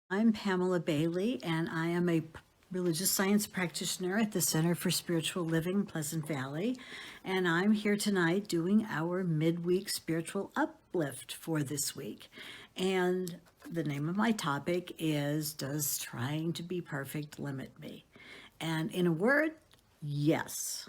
I'm Pamela Bailey, and I am a religious science practitioner at the Center for Spiritual Living, Pleasant Valley. And I'm here tonight doing our midweek spiritual uplift for this week. And the name of my topic is, Does Trying to Be Perfect Limit Me? And in a word, yes.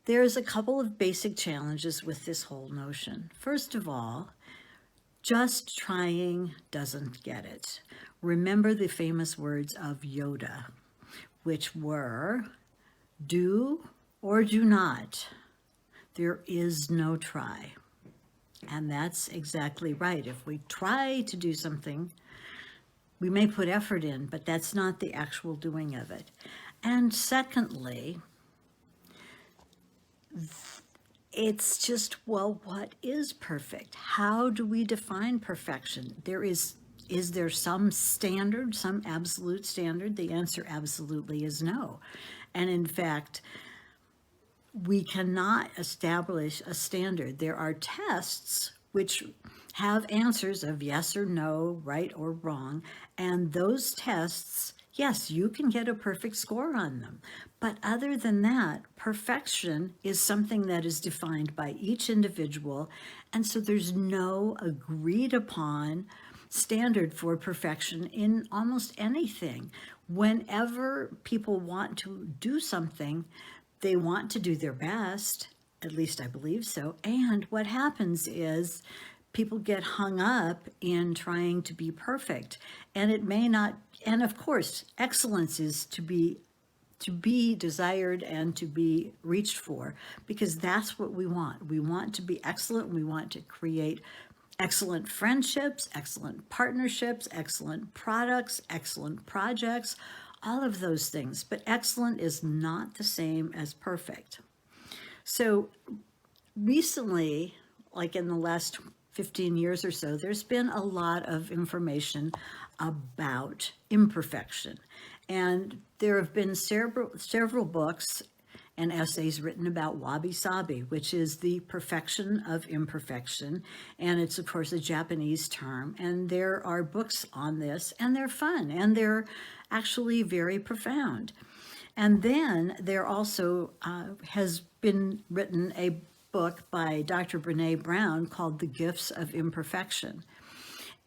There's a couple of basic challenges with this whole notion. First of all, just trying doesn't get it. Remember the famous words of Yoda, which were, do or do not. There is no try. And that's exactly right. If we try to do something, we may put effort in, but that's not the actual doing of it. And secondly, it's just, well, what is perfect? How do we define perfection? Is there some standard, some absolute standard? The answer absolutely is no. And in fact, we cannot establish a standard. There are tests which have answers of yes or no, right or wrong, and those tests, yes, you can get a perfect score on them. But other than that, perfection is something that is defined by each individual, and so there's no agreed upon standard for perfection in almost anything. Whenever people want to do something, they want to do their best, at least I believe so. And what happens is people get hung up in trying to be perfect, and it may not, and of course, excellence is to be desired and to be reached for, because that's what we want. We want to be excellent. We want to create excellent friendships, excellent partnerships, excellent products, excellent projects, all of those things. But excellent is not the same as perfect. So recently, like in the last 15 years or so, there's been a lot of information about imperfection. And there have been several books and essays written about wabi-sabi, which is the perfection of imperfection. And it's, of course, a Japanese term. And there are books on this, and they're fun, and they're actually very profound. And then there also has been written a book by Dr. Brene Brown called The Gifts of Imperfection.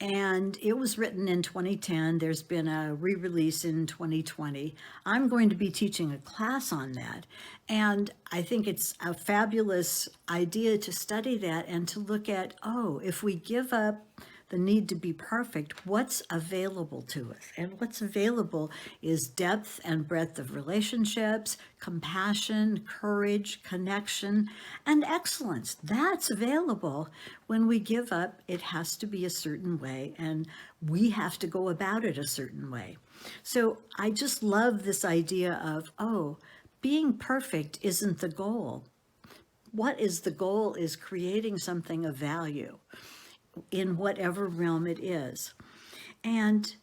And it was written in 2010. There's been a re-release in 2020. I'm going to be teaching a class on that. And I think it's a fabulous idea to study that and to look at, if we give up the need to be perfect, what's available to us? And what's available is depth and breadth of relationships, compassion, courage, connection, and excellence. That's available. When we give up, it has to be a certain way, and we have to go about it a certain way. So I just love this idea of, being perfect isn't the goal. What is the goal is creating something of value in whatever realm it is. And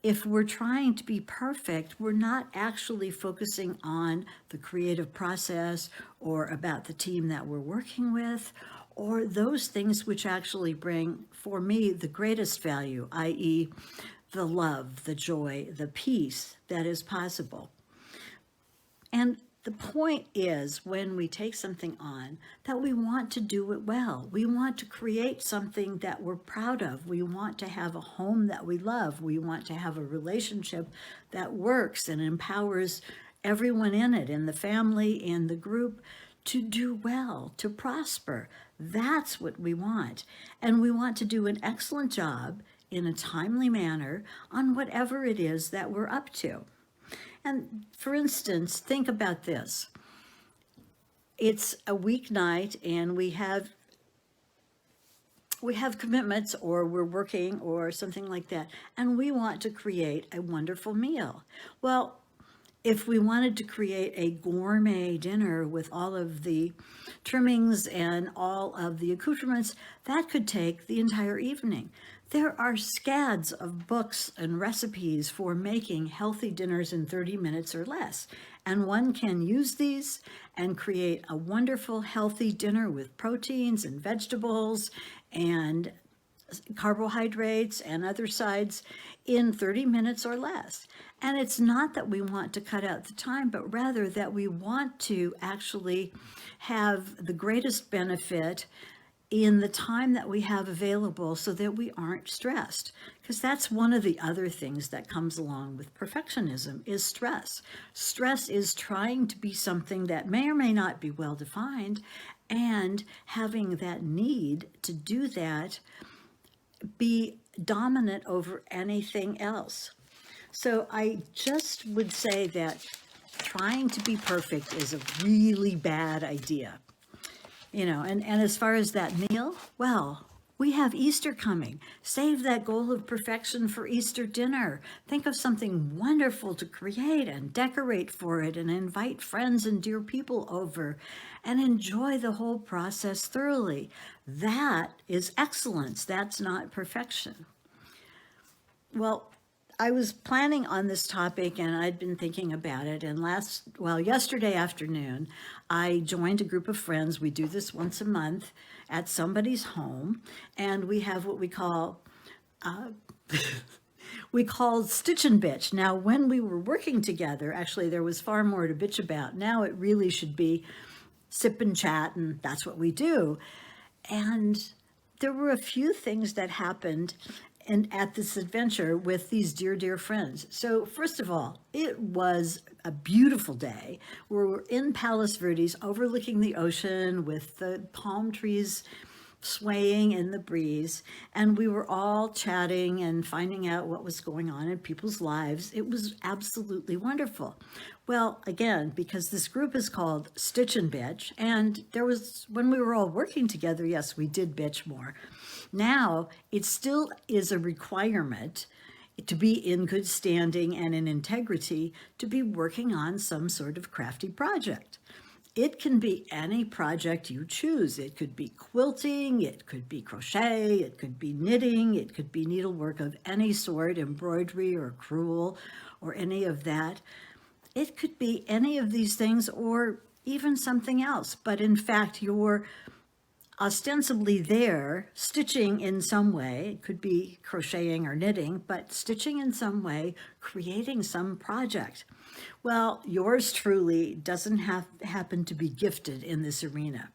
if we're trying to be perfect, we're not actually focusing on the creative process or about the team that we're working with, or those things which actually bring, for me, the greatest value, i.e., the love, the joy, the peace that is possible. And the point is, when we take something on, that we want to do it well. We want to create something that we're proud of. We want to have a home that we love. We want to have a relationship that works and empowers everyone in it, in the family, in the group, to do well, to prosper. That's what we want. And we want to do an excellent job in a timely manner on whatever it is that we're up to. And for instance, think about this. It's a weeknight and we have commitments, or we're working or something like that, and we want to create a wonderful meal. Well, if we wanted to create a gourmet dinner with all of the trimmings and all of the accoutrements, that could take the entire evening. There are scads of books and recipes for making healthy dinners in 30 minutes or less. And one can use these and create a wonderful, healthy dinner with proteins and vegetables and carbohydrates and other sides in 30 minutes or less. And it's not that we want to cut out the time, but rather that we want to actually have the greatest benefit in the time that we have available so that we aren't stressed. Because that's one of the other things that comes along with perfectionism is stress. Stress is trying to be something that may or may not be well defined, and having that need to do that be dominant over anything else. So I just would say that trying to be perfect is a really bad idea. And as far as that meal, well, we have Easter coming. Save that goal of perfection for Easter dinner. Think of something wonderful to create and decorate for it and invite friends and dear people over and enjoy the whole process thoroughly. That is excellence. That's not perfection. Well, I was planning on this topic and I'd been thinking about it. And yesterday afternoon, I joined a group of friends. We do this once a month at somebody's home, and we have what we call stitch and bitch. Now, when we were working together, actually, there was far more to bitch about. Now it really should be sip and chat, and that's what we do. And there were a few things that happened at this adventure with these dear, dear friends. So first of all, it was a beautiful day. We were in Palos Verdes overlooking the ocean with the palm trees swaying in the breeze. And we were all chatting and finding out what was going on in people's lives. It was absolutely wonderful. Well, again, because this group is called Stitch and Bitch, and when we were all working together, yes, we did bitch more. Now, it still is a requirement to be in good standing and in integrity to be working on some sort of crafty project. It can be any project you choose. It could be quilting, it could be crochet, it could be knitting, it could be needlework of any sort, embroidery or crewel or any of that. It could be any of these things or even something else. But in fact, you're ostensibly there stitching in some way. It could be crocheting or knitting, but stitching in some way, creating some project. Well, yours truly doesn't happen to be gifted in this arena.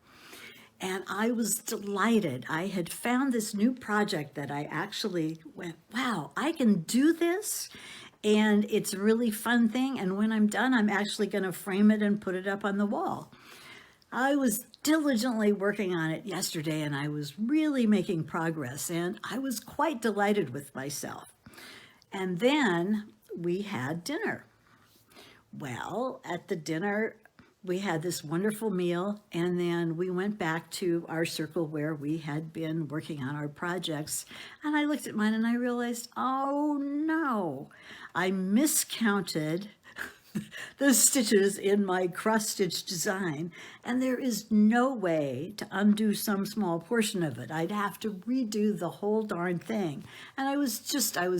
And I was delighted. I had found this new project that I actually went, wow, I can do this. And it's a really fun thing. And when I'm done, I'm actually going to frame it and put it up on the wall. I was diligently working on it yesterday, and I was really making progress, and I was quite delighted with myself. And then we had dinner. Well, at the dinner, we had this wonderful meal, and then we went back to our circle where we had been working on our projects. And I looked at mine and I realized, oh no, I miscounted the stitches in my cross-stitch design, and there is no way to undo some small portion of it. I'd have to redo the whole darn thing. And I was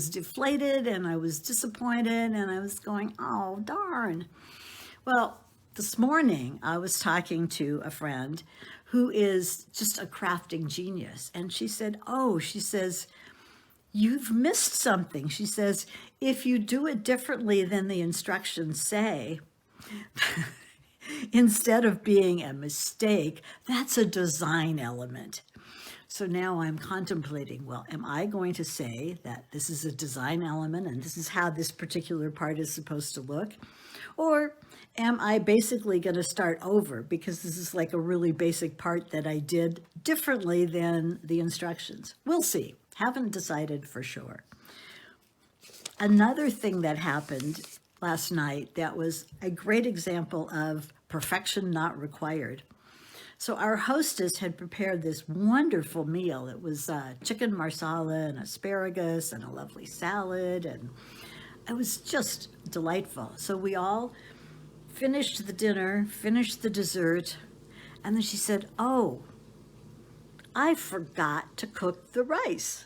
deflated and I was disappointed and I was going, oh, darn. Well, this morning I was talking to a friend who is just a crafting genius. And she said, you've missed something. She says, if you do it differently than the instructions say, instead of being a mistake, that's a design element. So now I'm contemplating, well, am I going to say that this is a design element and this is how this particular part is supposed to look? Or am I basically going to start over because this is like a really basic part that I did differently than the instructions? We'll see. Haven't decided for sure. Another thing that happened last night that was a great example of perfection not required. So our hostess had prepared this wonderful meal. It was chicken marsala and asparagus and a lovely salad, and it was just delightful. So we all finished the dinner, finished the dessert, and then she said, oh, I forgot to cook the rice.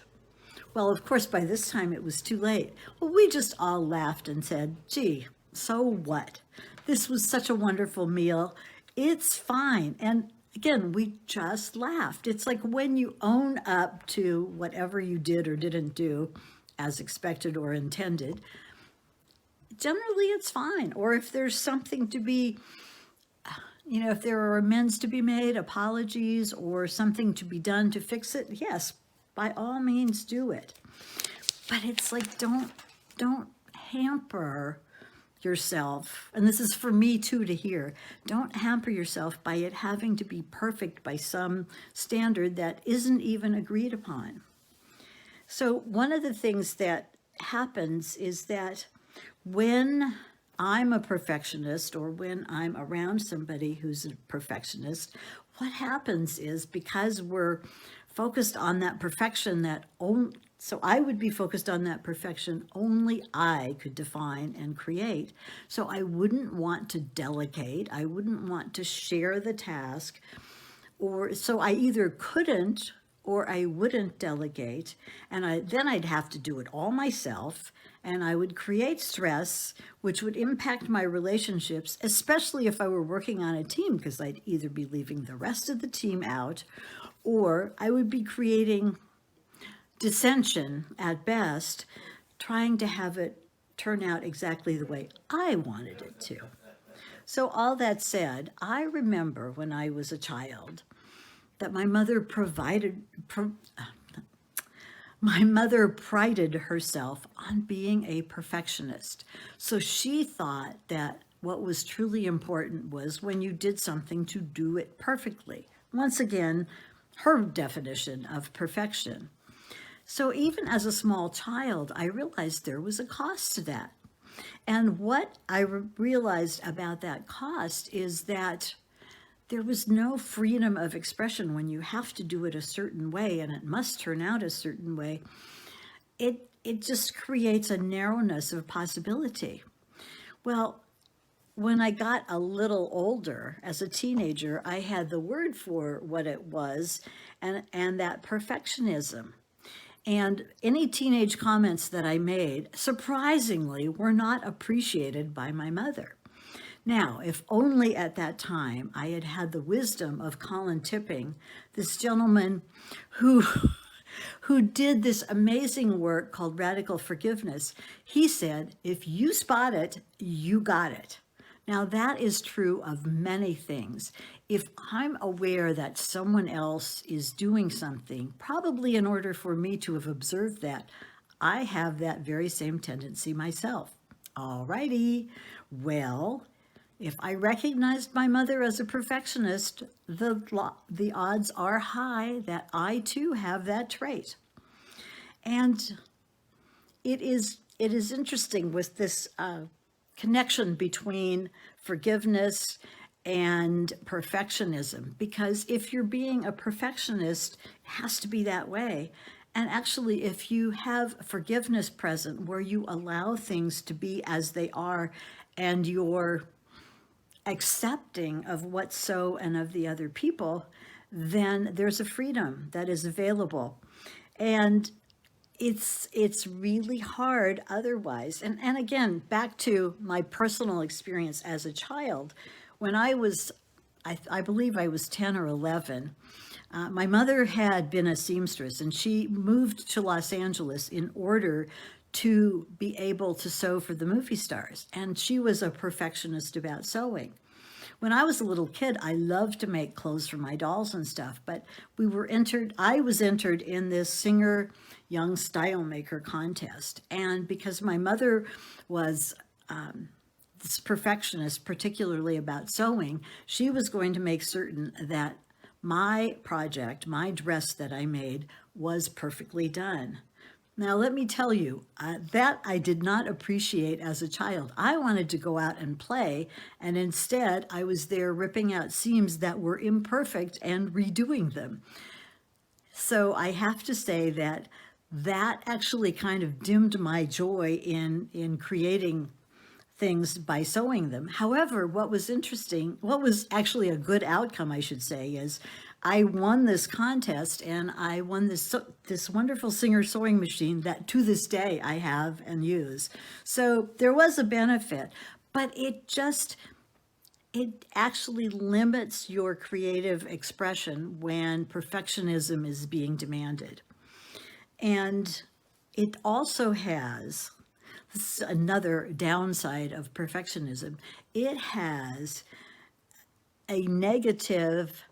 Well, of course, by this time it was too late. Well, we just all laughed and said, gee, so what? This was such a wonderful meal. It's fine. And again, we just laughed. It's like when you own up to whatever you did or didn't do as expected or intended, generally it's fine. Or if there's something to be, if there are amends to be made, apologies, or something to be done to fix it, yes, by all means do it. But it's like, don't hamper yourself, and this is for me too to hear, don't hamper yourself by it having to be perfect by some standard that isn't even agreed upon. So one of the things that happens is that when I'm a perfectionist, or when I'm around somebody who's a perfectionist, what happens is, because we're focused on that perfection, so I would be focused on that perfection only I could define and create. So I wouldn't want to delegate. I wouldn't want to share the task. Or so I either couldn't or I wouldn't delegate. And then I'd have to do it all myself. And I would create stress, which would impact my relationships, especially if I were working on a team, because I'd either be leaving the rest of the team out, or I would be creating dissension at best, trying to have it turn out exactly the way I wanted it to. So all that said, I remember when I was a child that my mother prided herself on being a perfectionist. So she thought that what was truly important was when you did something to do it perfectly. Once again, her definition of perfection. So even as a small child, I realized there was a cost to that. And what I realized about that cost is that there was no freedom of expression when you have to do it a certain way and it must turn out a certain way. It just creates a narrowness of possibility. Well, when I got a little older, as a teenager, I had the word for what it was, and that perfectionism. And any teenage comments that I made, surprisingly, were not appreciated by my mother. Now, if only at that time I had had the wisdom of Colin Tipping, this gentleman who did this amazing work called Radical Forgiveness. He said, if you spot it, you got it. Now, that is true of many things. If I'm aware that someone else is doing something, probably in order for me to have observed that, I have that very same tendency myself. All righty. Well, if I recognized my mother as a perfectionist, the odds are high that I too have that trait. And it is interesting with this connection between forgiveness and perfectionism, because if you're being a perfectionist, it has to be that way. And actually, if you have forgiveness present, where you allow things to be as they are, and you're accepting of what's so and of the other people, then there's a freedom that is available. And it's really hard otherwise. And again, back to my personal experience as a child, when I believe I was 10 or 11, my mother had been a seamstress, and she moved to Los Angeles in order to be able to sew for the movie stars. And she was a perfectionist about sewing. When I was a little kid, I loved to make clothes for my dolls and stuff, but I was entered in this Singer Young Style Maker contest. And because my mother was this perfectionist, particularly about sewing, she was going to make certain that my project, my dress that I made, was perfectly done. Now, let me tell you, that I did not appreciate as a child. I wanted to go out and play, and instead I was there ripping out seams that were imperfect and redoing them. So I have to say that actually kind of dimmed my joy in creating things by sewing them. However, what was actually a good outcome, I should say, is I won this contest, and I won this wonderful Singer sewing machine that to this day I have and use. So there was a benefit, but it actually limits your creative expression when perfectionism is being demanded. And it also has, this is another downside of perfectionism, it has a negative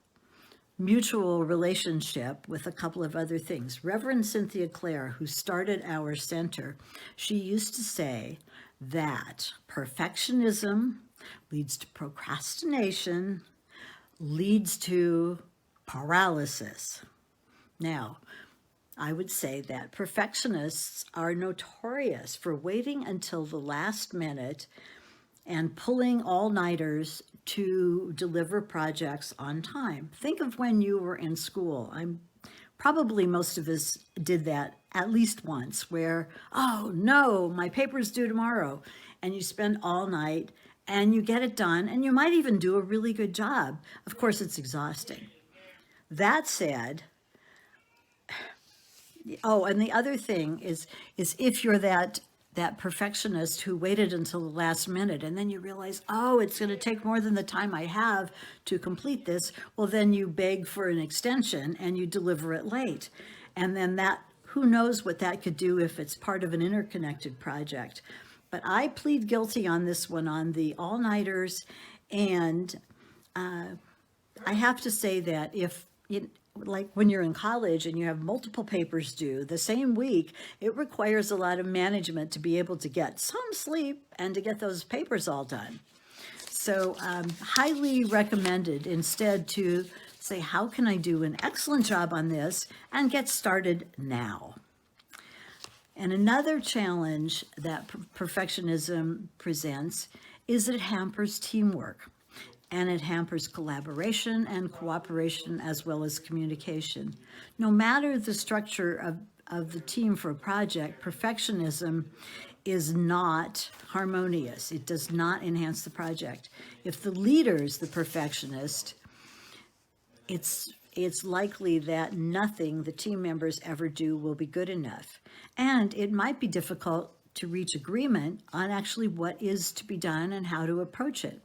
mutual relationship with a couple of other things. Reverend Cynthia Clare, who started our center, she used to say that perfectionism leads to procrastination, leads to paralysis. Now, I would say that perfectionists are notorious for waiting until the last minute and pulling all-nighters to deliver projects on time. Think of when you were in school. Probably most of us did that at least once, where, oh no, my paper's due tomorrow, and you spend all night and you get it done, and you might even do a really good job. Of course, it's exhausting. That said, oh, and the other thing is if you're that perfectionist who waited until the last minute and then you realize, oh, it's going to take more than the time I have to complete this, well, then you beg for an extension and you deliver it late. And then that, who knows what that could do if it's part of an interconnected project. But I plead guilty on this one, on the all-nighters, and I have to say that if, like when you're in college and you have multiple papers due the same week, it requires a lot of management to be able to get some sleep and to get those papers all done. So highly recommended instead to say, how can I do an excellent job on this and get started now? And another challenge that perfectionism presents is that it hampers teamwork. And it hampers collaboration and cooperation as well as communication. No matter the structure of the team for a project, perfectionism is not harmonious. It does not enhance the project. If the leader's the perfectionist, it's likely that nothing the team members ever do will be good enough. And it might be difficult to reach agreement on actually what is to be done and how to approach it.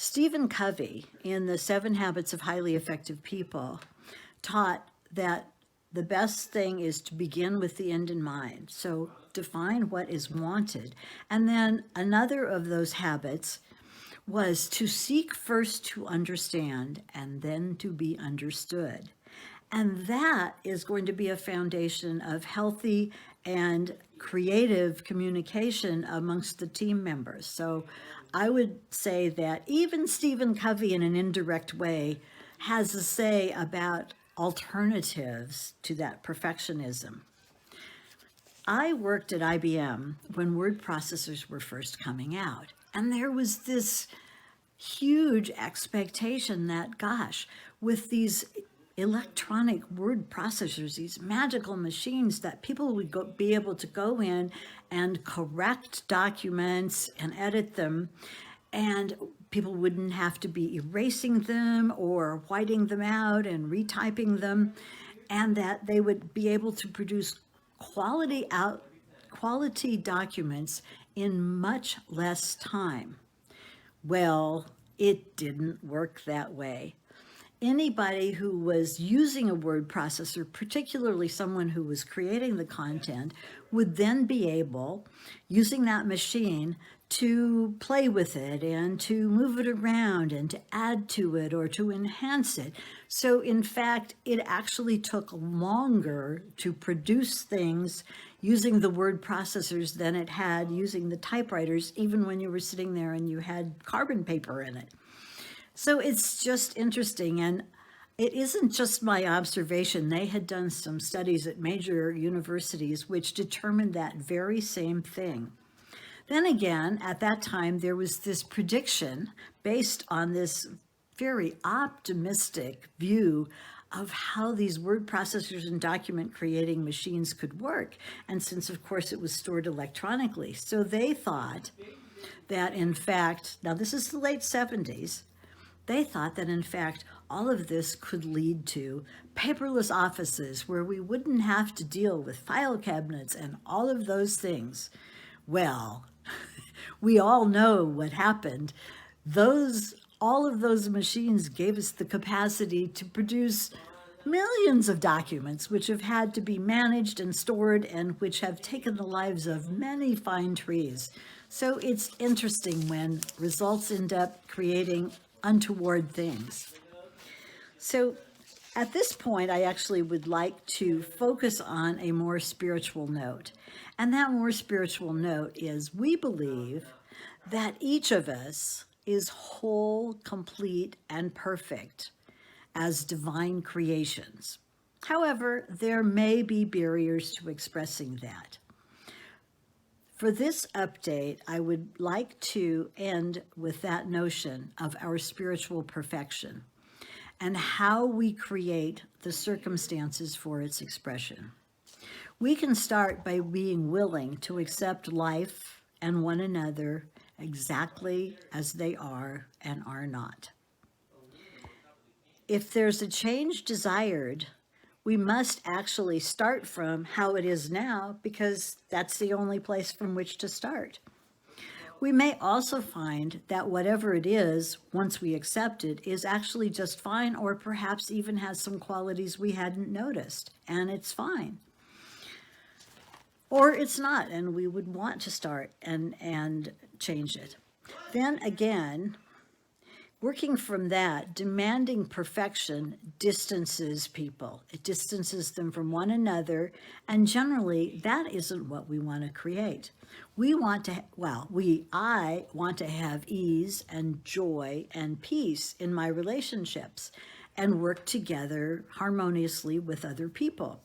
Stephen Covey, in the 7 Habits of Highly Effective People, taught that the best thing is to begin with the end in mind. So define what is wanted. And then another of those habits was to seek first to understand and then to be understood. And that is going to be a foundation of healthy and creative communication amongst the team members. So I would say that even Stephen Covey, in an indirect way, has a say about alternatives to that perfectionism. I worked at IBM when word processors were first coming out, and there was this huge expectation that, gosh, with these electronic word processors, these magical machines, that people would be able to go in and correct documents and edit them, and people wouldn't have to be erasing them or whiting them out and retyping them, and that they would be able to produce quality documents in much less time. Well, it didn't work that way. Anybody who was using a word processor, particularly someone who was creating the content, would then be able, using that machine, to play with it and to move it around and to add to it or to enhance it. So in fact, it actually took longer to produce things using the word processors than it had using the typewriters, even when you were sitting there and you had carbon paper in it. So it's just interesting, and it isn't just my observation. They had done some studies at major universities which determined that very same thing. Then again, at that time, there was this prediction based on this very optimistic view of how these word processors and document creating machines could work. And since, of course, it was stored electronically. So they thought that, in fact, now this is the late 70s, they thought that, in fact, all of this could lead to paperless offices where we wouldn't have to deal with file cabinets and all of those things. Well, we all know what happened. all of those machines gave us the capacity to produce millions of documents which have had to be managed and stored and which have taken the lives of many fine trees. So it's interesting when results end up creating untoward things. So at this point, I actually would like to focus on a more spiritual note. And that more spiritual note is we believe that each of us is whole, complete, and perfect as divine creations. However, there may be barriers to expressing that. For this update, I would like to end with that notion of our spiritual perfection and how we create the circumstances for its expression. We can start by being willing to accept life and one another exactly as they are and are not. If there's a change desired, we must actually start from how it is now because that's the only place from which to start. We may also find that whatever it is, once we accept it, is actually just fine or perhaps even has some qualities we hadn't noticed, and it's fine. Or it's not, and we would want to start and change it. Then again, working from that, demanding perfection distances people. It distances them from one another, and generally that isn't what we want to create. We want to, I want to have ease and joy and peace in my relationships and work together harmoniously with other people.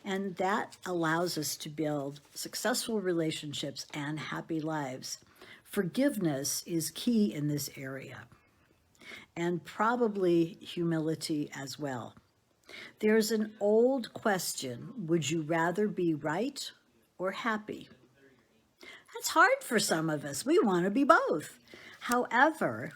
And that allows us to build successful relationships and happy lives. Forgiveness is key in this area, and probably humility as well. There's an old question, would you rather be right or happy? That's hard for some of us. We want to be both. However,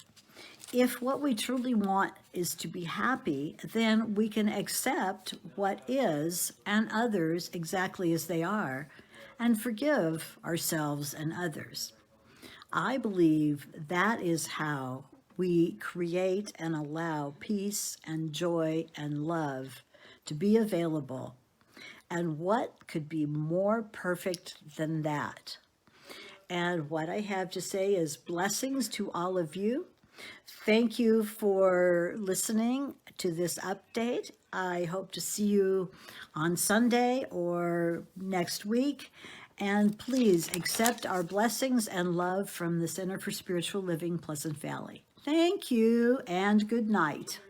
if what we truly want is to be happy, then we can accept what is and others exactly as they are and forgive ourselves and others. I believe that is how we create and allow peace and joy and love to be available. And what could be more perfect than that? And what I have to say is blessings to all of you. Thank you for listening to this update. I hope to see you on Sunday or next week. And please accept our blessings and love from the Center for Spiritual Living, Pleasant Valley. Thank you and good night.